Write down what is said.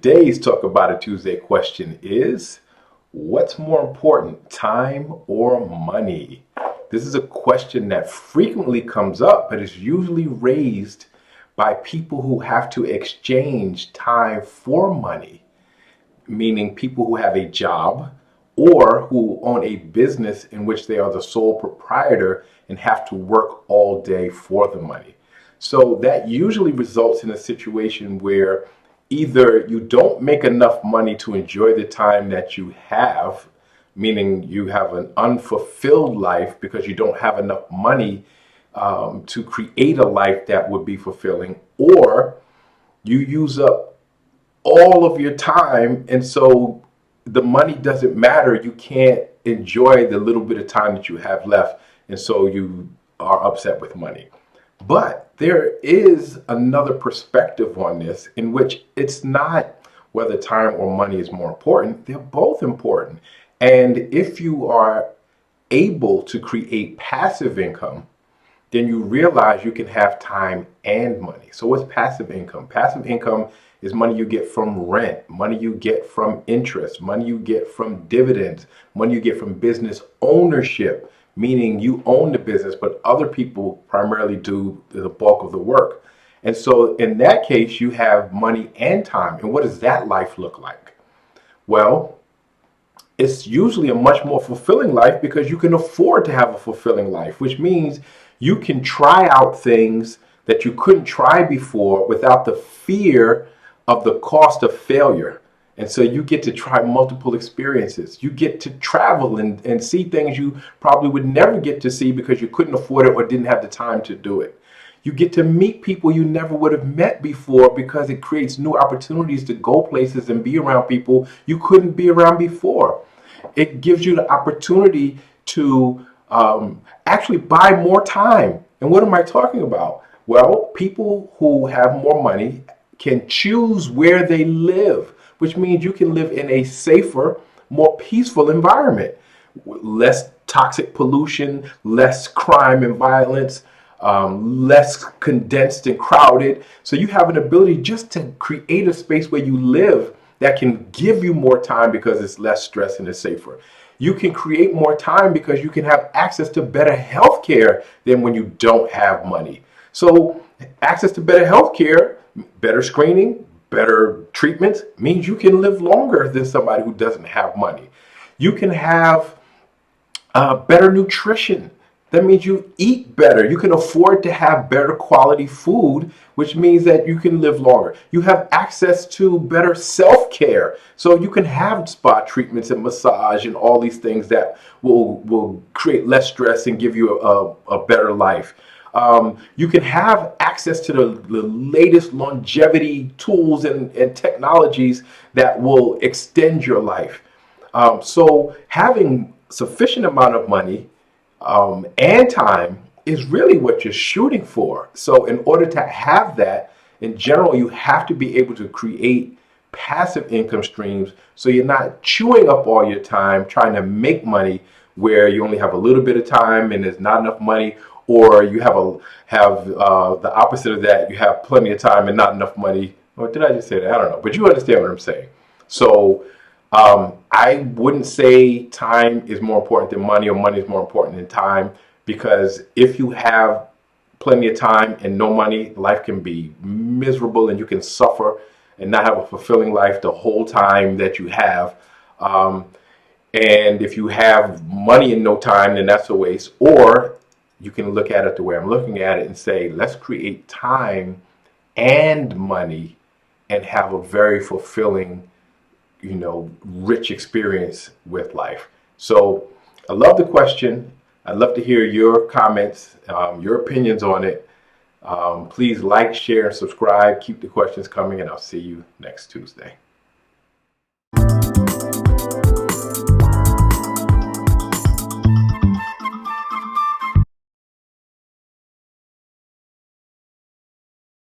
Today's Talk About It Tuesday question is, what's more important, time or money? This is a question that frequently comes up, but is usually raised by people who have to exchange time for money, meaning people who have a job or who own a business in which they are the sole proprietor and have to work all day for the money. So that usually results in a situation where either you don't make enough money to enjoy the time that you have, meaning you have an unfulfilled life because you don't have enough money to create a life that would be fulfilling, or you use up all of your time and so the money doesn't matter. You can't enjoy the little bit of time that you have left, and so you are upset with money. But there is another perspective on this in which it's not whether time or money is more important. They're both important. And if you are able to create passive income, then you realize you can have time and money. So what's passive income? Passive income is money you get from rent, money you get from interest, money you get from dividends, money you get from business ownership, meaning you own the business, but other people primarily do the bulk of the work. And so in that case, you have money and time. And what does that life look like? Well, it's usually a much more fulfilling life because you can afford to have a fulfilling life, which means you can try out things that you couldn't try before without the fear of the cost of failure. And so you get to try multiple experiences. You get to travel and see things you probably would never get to see because you couldn't afford it or didn't have the time to do it. You get to meet people you never would have met before because it creates new opportunities to go places and be around people you couldn't be around before. It gives you the opportunity to actually buy more time. And what am I talking about? Well, people who have more money can choose where they live, which means you can live in a safer, more peaceful environment. Less toxic pollution, less crime and violence, less condensed and crowded. So you have an ability just to create a space where you live that can give you more time because it's less stress and it's safer. You can create more time because you can have access to better health care than when you don't have money. So access to better health care, better screening, better treatments means you can live longer than somebody who doesn't have money. You can have better nutrition. That means you eat better. You can afford to have better quality food, which means that you can live longer. You have access to better self-care. So you can have spa treatments and massage and all these things that will create less stress and give you a better life. You can have access to the latest longevity tools and technologies that will extend your life. So having sufficient amount of money and time is really what you're shooting for. So in order to have that, in general, you have to be able to create passive income streams so you're not chewing up all your time trying to make money where you only have a little bit of time and there's not enough money, or you have the opposite of that. You have plenty of time and not enough money. Or did I just say that? I don't know, but you understand what I'm saying. So I wouldn't say time is more important than money or money is more important than time, because if you have plenty of time and no money, life can be miserable and you can suffer and not have a fulfilling life the whole time that you have. And if you have money and no time, then that's a waste. Or you can look at it the way I'm looking at it and say, let's create time and money and have a very fulfilling, rich experience with life. So I love the question. I'd love to hear your comments, your opinions on it. Please like, share, and subscribe. Keep the questions coming, and I'll see you next Tuesday.